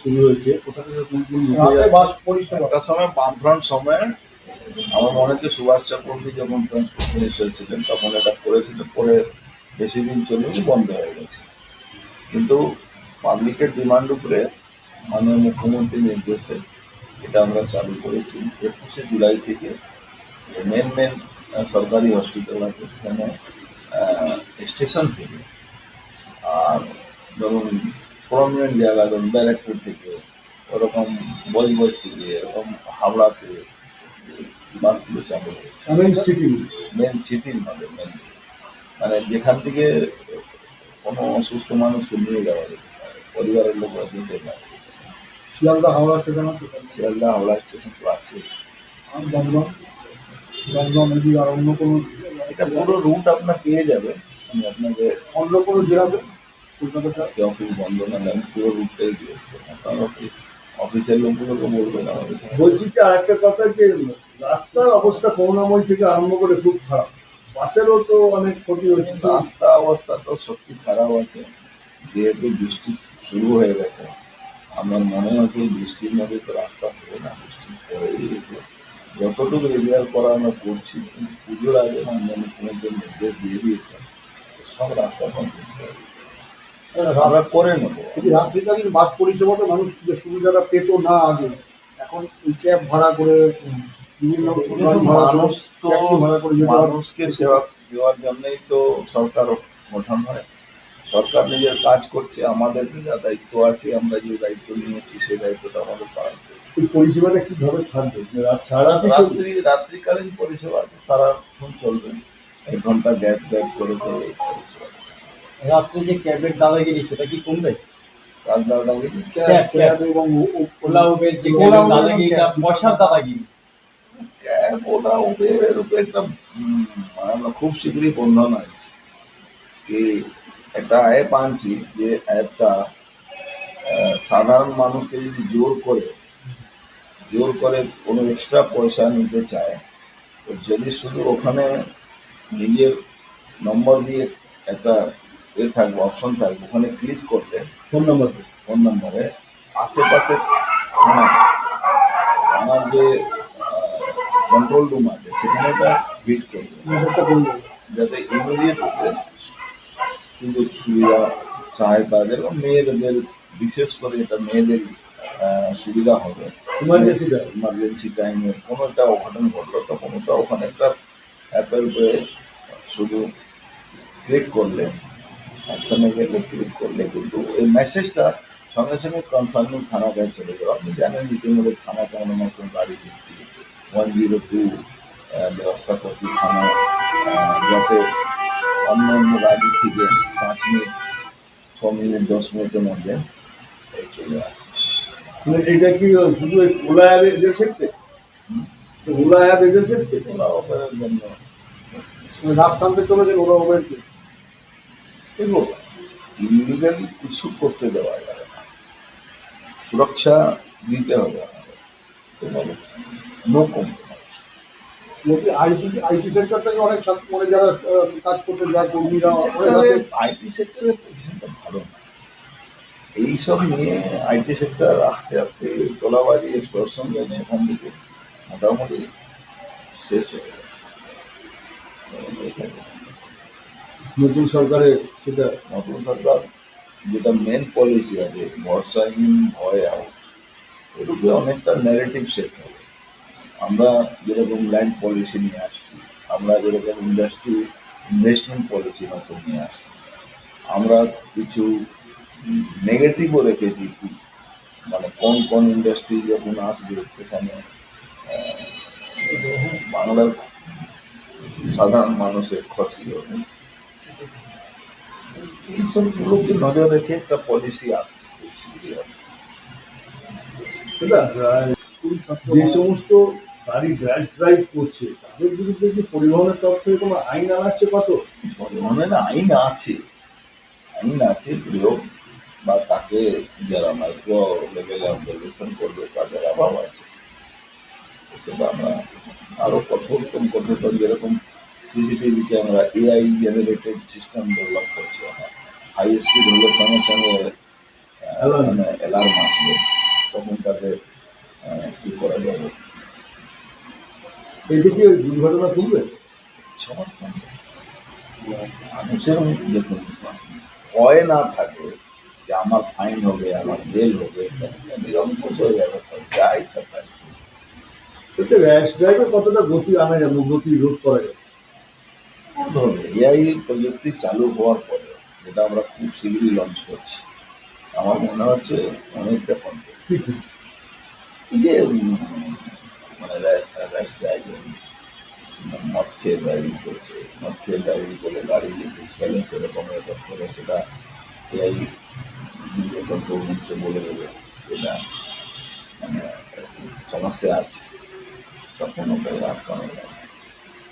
শুরু হয়েছে কোথা থেকে একটা সময় বামফ্রন্ট সময়ে আমার মনে হচ্ছে সুভাষ চক্রবর্তী যখন ট্রান্সপোর্ট মিনিস্টার ছিলেন তখন এটা করেছিল, পরে বেশি দিন চলেনি, বন্ধ হয়ে গেছে। কিন্তু পাবলিকের ডিমান্ড উপরে মাননীয় মুখ্যমন্ত্রীর নির্দেশে এটা আমরা চালু করেছি 21শে জুলাই থেকে। মেন সরকারি হসপিটাল আছে সেখানে স্টেশন থেকে, আর ধরুন প্রমিনেন্ট জায়গা ধরুন ব্যারাকপুর থেকে, ওরকম বজবজ থেকে, এরকম হাওড়াতে বাসগুলো চালু হয়েছে। মেন সিটির মধ্যে মানে যেখান থেকে কোনো অসুস্থ মানুষকে নিয়ে যাওয়া যেতে পারে, পরিবারের লোকরা যেতে পারে। শিয়ালদা হাওড়া স্টেশন আছে, শিয়ালদা হাওড়া স্টেশন তো আছে। আর দমদম যদি আর অন্য কোনো, এটা পুরো রুট আপনার পেয়ে যাবে। আমি আপনাকে অন্য কোনো জেলাতে কলকাতাটা অফিস বন্ধ না, আমি পুরো রুটটাই দিয়েছি। অফিসের লোকগুলোকে বলবেন আমাদের। বলছি কি আরেকটা কথা, যে রাস্তার অবস্থা করুণাময় থেকে আরম্ভ করে খুব খারাপ, বাসেরও তো অনেক ক্ষতি হচ্ছে। রাস্তা অবস্থা তো সত্যি খারাপ আছে, যেহেতু বৃষ্টি শুরু হয়ে গেছে। আমার মনে হচ্ছে বৃষ্টির মধ্যে তো রাস্তা হবে না, বৃষ্টি পরেই যতটুকু রেগুলার করা আমরা করছি, কিন্তু পুজোর আগে মাননীয় মুখ্যমন্ত্রীর নির্দেশ দিয়ে দিয়েছে সব রাস্তা কমপ্লিট করে আমরা করে নেবো। রাত্রিকালীন বাস পরিষেবাটা মানুষ যে সুবিধাটা পেত না আগে, এখন ক্যাব ভাড়া করে বিভিন্ন মানুষকে সেবা দেওয়ার জন্যই তো সরকার গঠন হয়। সরকার নিজের কাজ করছে, আমাদের যা দায়িত্ব আছে, আমরা যে দায়িত্ব নিয়েছি সেই দায়িত্বটা আমাদের পালন করছে। এই পরিষেবাটা কিভাবে থাকবে? রাত্রিকালীন পরিষেবা সারাক্ষণ চলবে, 1 ঘন্টা গ্যাপ করে চলবে পরিষেবা। রাত্রে যে ক্যাবের দাদাগিরি সেটা কি কমবে? কার দাদাগিরি? ক্যাব এবং ওলা উবের যে দাদাগিরিটা, পয়সার দাদাগিরি। ক্যাব ওলা উবের উপরে একটা আমরা খুব শীঘ্রই বন্ধন আছে কি একটা অ্যাপ আনছি, যে অ্যাপটা সাধারণ মানুষকে যদি জোর করে কোনো এক্সট্রা পয়সা নিতে চায়, তো যদি শুধু ওখানে নিজের নম্বর দিয়ে একটা থাকবে, অপশন থাকবে, ওখানে ক্লিক করতে ফোন নম্বরে আশেপাশে আমার যে কন্ট্রোল রুম আছে সেখানে এটা ভিট করবে, যাতে ইমিডিয়েট সুযোগ সুবিধা সহায়তা, যেরকম মেয়েদের, বিশেষ করে এটা মেয়েদের সুবিধা হবে। ইমার্জেন্সি টাইমে কোনো একটা অঘটন ঘটলো, তখন ওটা ওখানে একটা অ্যাপের উপরে শুধু ক্লিক করলে, অপশনে গেলে ক্লিক করলে কিন্তু এই মেসেজটা সঙ্গে সঙ্গে কনফার্মিং থানায় চলে যাবে। আপনি জানেন ইতিমধ্যে থানা কেমন মতন গাড়ি দিচ্ছি, 102 ব্যবস্থা করছি থানা, যাতে অন্য গাড়ি থেকে 5 মিনিট, 6 মিনিট, 10 মিনিটের মধ্যে চলে আসে। এটা কি শুধু ওলা অ্যাপ এজেন্সিতে? ওলা অ্যাপ এজেন্সিতে ওলা অফারের জন্য রাত টানতে চলেছেন ওলা অফারকে। দেখো, ইলিগালি কিছু করতে দেওয়া যাবে না, সুরক্ষা দিতে হবে আমাদের, নো কম্প্রোমাইজ। আইটি সেক্টর থেকে অনেক মানে যারা কাজ করতে যায় কর্মীরা, আইটি সেক্টরের পজিশনটা ভালো না। এইসব নিয়ে আইটি সেক্টর আস্তে আস্তে তোলাবাজি, এক্সটর্শন জন্য এখান থেকে মোটামুটি শেষ হয়ে গেছে। নতুন সরকারের যেটা মেন পলিসি আছে, ভরসাহীন ভয় আউট, এরূপে অনেকটা ন্যারেটিভ সেট হবে। আমরা যেরকম ল্যান্ড পলিসি নিয়ে আসছি, আমরা যেরকম ইন্ডাস্ট্রি ইনভেস্টমেন্ট পলিসি নতুন নিয়ে আসছি, আমরা কিছু নেগেটিভও রেখেছি, মানে কোন ইন্ডাস্ট্রি যখন আসবে সেখানে বাংলার সাধারণ মানুষের ক্ষতি হবে, এইসবগুলোকে নজর রেখে একটা পলিসি আসছে। যে সমস্ত গাড়ি ড্রাইভ করছে তাদের বিরুদ্ধে কি পরিবহনের তরফ থেকে কোনো আইন আনাচ্ছে? কত পরিবহনের আইন আছে, প্রয়োগ বা তাকে যারা মাইক্রো লেভেলে অবজারভেশন করবে তাদের অভাব আছে। সেটা আমরা আরো কঠোরতম, যেরকম সিসিটিভিতে আমরা এআই জেনারেটেড সিস্টেম ডেভেলপ করছি, আমরা হাই স্পিড হলে সঙ্গে সঙ্গে মানে অ্যালার্ম আসবে, তখন তাকে কি করা যাবে। এদিকে ওই দুর্ঘটনা কমবে সমর্থন মানুষের দেখুন, ভয় না থাকে যে আমার ফাইন হবে, আমার জেল হবে, নিরঙ্কুশ হয়ে যাবে, যা ইচ্ছা তাই। র্যাশ ড্রাইভে কতটা গতি আনা যাবে, গতি রোধ করা যাবে? এআই প্রযুক্তি চালু হওয়ার পরে, যেটা আমরা খুব শীঘ্রই লঞ্চ করছি, আমার মনে হচ্ছে অনেকটা কন্ট্রোল। এই যে মানে র্যাশ ড্রাইভিং, মদ খেয়ে ড্রাইভিং করছে, মদ খেয়ে ড্রাইভিং করে গাড়ি ব্যালেন্স এরকম করে সেটা এআই কন্ট্রোল নিচ্ছে বলে দেবে, এটা